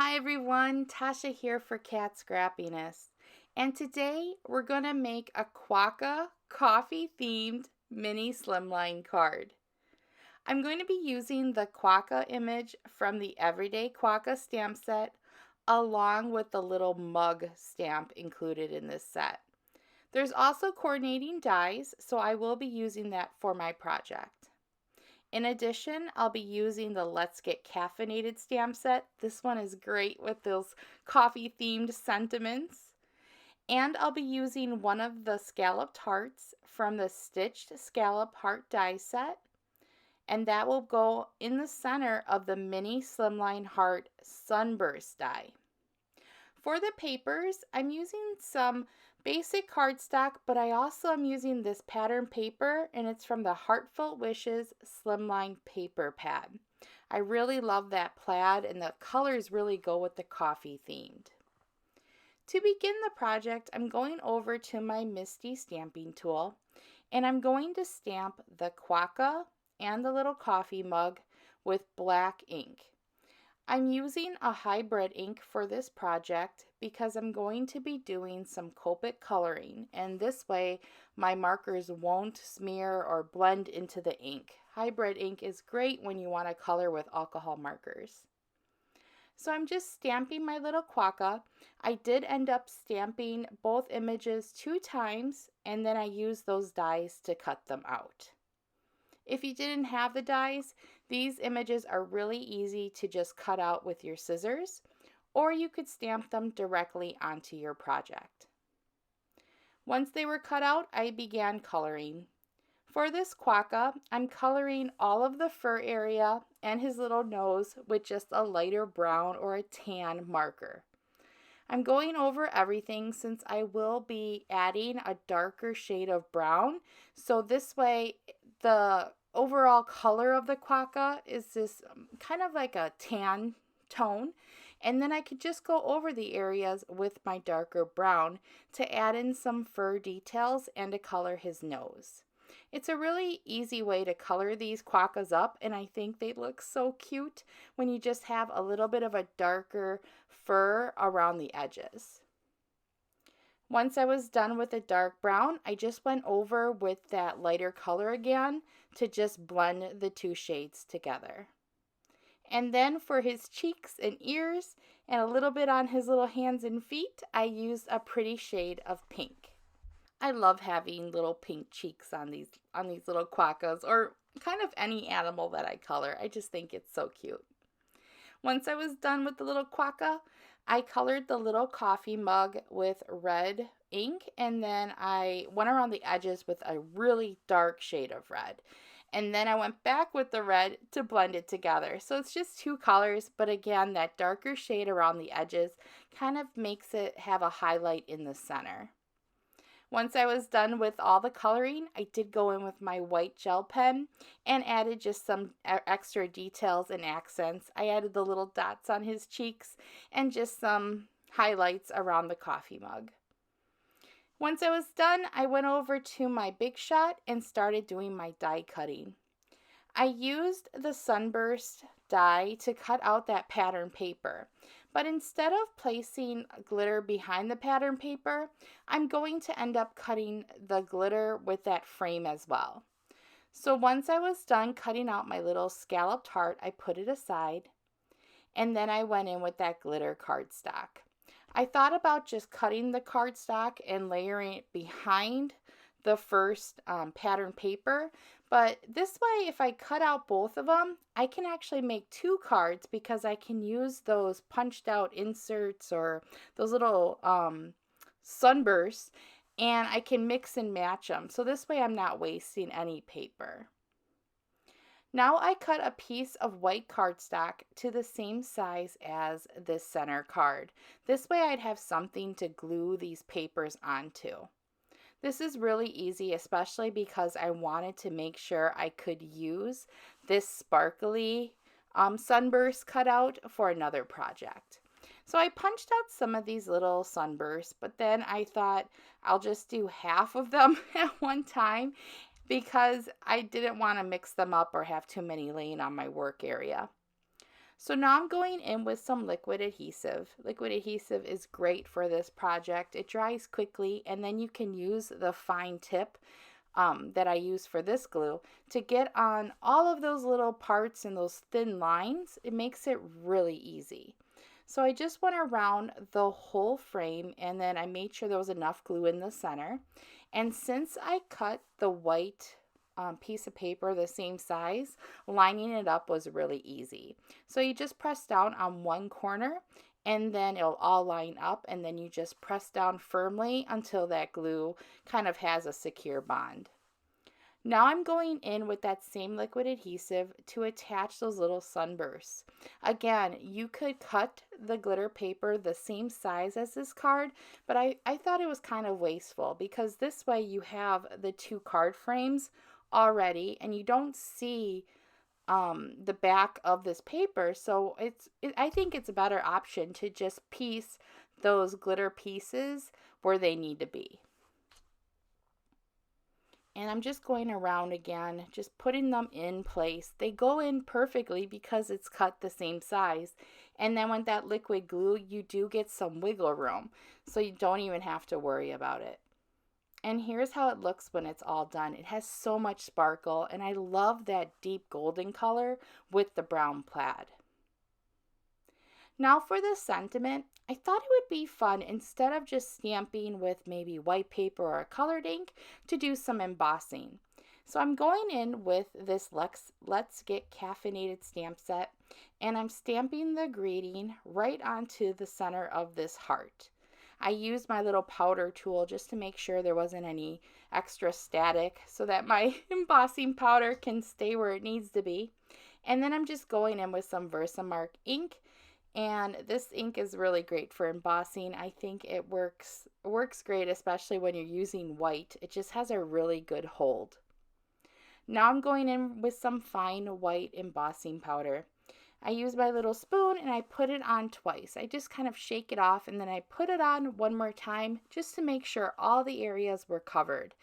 Hi everyone, Tasha here for Cat Scrappiness. And today we're going to make a Quokka coffee themed mini slimline card. I'm going to be using the Quokka image from the Everyday Quokka stamp set along with the little mug stamp included in this set. There's also coordinating dies, so I will be using that for my project. In addition, I'll be using the Let's Get Caffeinated stamp set. This one is great with those coffee themed sentiments. And I'll be using one of the scalloped hearts from the Stitched Scallop Heart die set. And that will go in the center of the mini slimline heart Sunburst die. For the papers, I'm using some basic cardstock, but I also am using this pattern paper, and it's from the Heartfelt Wishes Slimline paper pad. I really love that plaid, and the colors really go with the coffee themed. To begin the project, I'm going over to my Misty stamping tool, and I'm going to stamp the Quokka and the little coffee mug with black ink. I'm using a hybrid ink for this project because I'm going to be doing some Copic coloring, and this way my markers won't smear or blend into the ink. Hybrid ink is great when you want to color with alcohol markers. So I'm just stamping my little Quokka. I did end up stamping both images 2 times, and then I used those dies to cut them out. If you didn't have the dies, these images are really easy to just cut out with your scissors, or you could stamp them directly onto your project. Once they were cut out, I began coloring. For this Quokka, I'm coloring all of the fur area and his little nose with just a lighter brown or a tan marker. I'm going over everything since I will be adding a darker shade of brown, so this way the overall color of the Quokka is this kind of like a tan tone, and then I could just go over the areas with my darker brown to add in some fur details and to color his nose. It's a really easy way to color these Quokkas up, and I think they look so cute when you just have a little bit of a darker fur around the edges. Once I was done with the dark brown, I just went over with that lighter color again to just blend the 2 shades together. And then for his cheeks and ears and a little bit on his little hands and feet, I used a pretty shade of pink. I love having little pink cheeks on these little Quokkas, or kind of any animal that I color. I just think it's so cute. Once I was done with the little Quokka, I colored the little coffee mug with red ink, and then I went around the edges with a really dark shade of red. And then I went back with the red to blend it together. So it's just 2 colors, but again, that darker shade around the edges kind of makes it have a highlight in the center. Once I was done with all the coloring, I did go in with my white gel pen and added just some extra details and accents. I added the little dots on his cheeks and just some highlights around the coffee mug. Once I was done, I went over to my Big Shot and started doing my die cutting. I used the Sunburst die to cut out that pattern paper. But instead of placing glitter behind the pattern paper, I'm going to end up cutting the glitter with that frame as well. So once I was done cutting out my little scalloped heart, I put it aside, and then I went in with that glitter cardstock. I thought about just cutting the cardstock and layering it behind the first pattern paper, but this way, if I cut out both of them, I can actually make 2 cards because I can use those punched out inserts or those little sunbursts, and I can mix and match them. So this way I'm not wasting any paper. Now I cut a piece of white cardstock to the same size as this center card. This way I'd have something to glue these papers onto. This is really easy, especially because I wanted to make sure I could use this sparkly sunburst cutout for another project. So I punched out some of these little sunbursts, but then I thought I'll just do half of them at one time because I didn't want to mix them up or have too many laying on my work area. So now I'm going in with some liquid adhesive. Liquid adhesive is great for this project. It dries quickly, and then you can use the fine tip that I use for this glue to get on all of those little parts and those thin lines. It makes it really easy. So I just went around the whole frame, and then I made sure there was enough glue in the center. And since I cut the white piece of paper the same size, lining it up was really easy. So you just press down on one corner, and then it'll all line up, and then you just press down firmly until that glue kind of has a secure bond. Now I'm going in with that same liquid adhesive to attach those little sunbursts. Again, you could cut the glitter paper the same size as this card, but I thought it was kind of wasteful because this way you have the two card frames already and you don't see the back of this paper. So I think it's a better option to just piece those glitter pieces where they need to be. And I'm just going around again, just putting them in place. They go in perfectly because it's cut the same size. And then with that liquid glue, you do get some wiggle room, so you don't even have to worry about it. And here's how it looks when it's all done. It has so much sparkle, and I love that deep golden color with the brown plaid. Now for the sentiment, I thought it would be fun, instead of just stamping with maybe white paper or colored ink, to do some embossing. So I'm going in with this Let's Get Caffeinated stamp set, and I'm stamping the greeting right onto the center of this heart. I used my little powder tool just to make sure there wasn't any extra static so that my embossing powder can stay where it needs to be. And then I'm just going in with some Versamark ink. And this ink is really great for embossing. I think it works great, especially when you're using white. It just has a really good hold. Now I'm going in with some fine white embossing powder. I use my little spoon and I put it on twice. I just kind of shake it off and then I put it on one more time just to make sure all the areas were covered.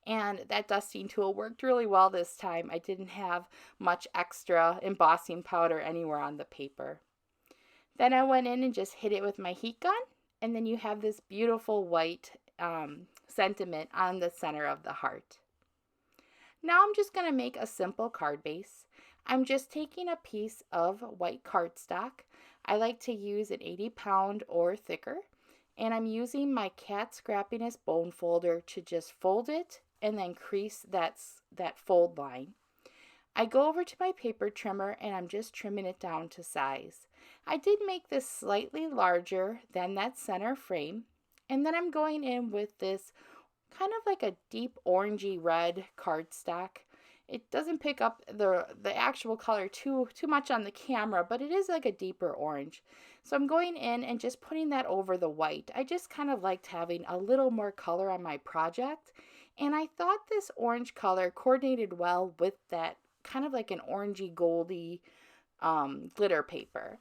And that dusting tool worked really well this time. I didn't have much extra embossing powder anywhere on the paper. Then I went in and just hit it with my heat gun, and then you have this beautiful white sentiment on the center of the heart. Now I'm just going to make a simple card base. I'm just taking a piece of white cardstock. I like to use an 80-pound or thicker, and I'm using my cat Scrappiness bone folder to just fold it and then crease that fold line. I go over to my paper trimmer and I'm just trimming it down to size. I did make this slightly larger than that center frame, and then I'm going in with this kind of like a deep orangey red cardstock. It doesn't pick up the actual color too much on the camera, but it is like a deeper orange. So I'm going in and just putting that over the white. I just kind of liked having a little more color on my project, and I thought this orange color coordinated well with that kind of like an orangey goldy glitter paper.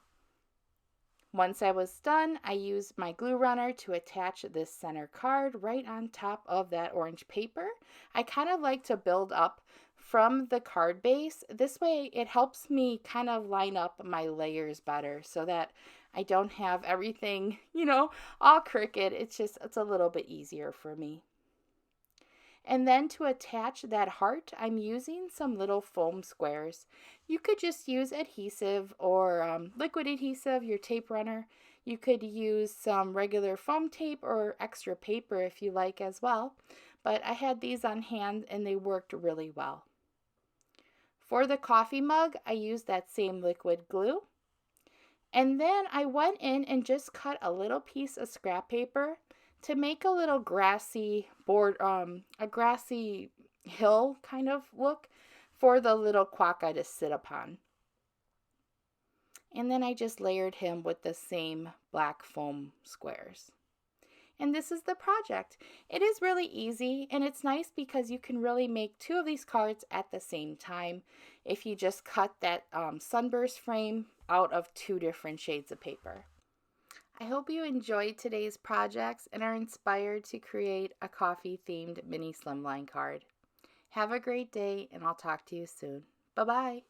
Once I was done, I used my glue runner to attach this center card right on top of that orange paper. I kind of like to build up from the card base. This way it helps me kind of line up my layers better so that I don't have everything, all crooked. It's a little bit easier for me. And then to attach that heart, I'm using some little foam squares. You could just use adhesive or liquid adhesive, your tape runner. You could use some regular foam tape or extra paper if you like as well. But I had these on hand and they worked really well. For the coffee mug, I used that same liquid glue. And then I went in and just cut a little piece of scrap paper to make a little grassy a grassy hill kind of look for the little Quokka to sit upon. And then I just layered him with the same black foam squares. And this is the project. It is really easy, and it's nice because you can really make two of these cards at the same time if you just cut that Sunburst frame out of two different shades of paper. I hope you enjoyed today's projects and are inspired to create a coffee-themed mini Slimline card. Have a great day, and I'll talk to you soon. Bye-bye.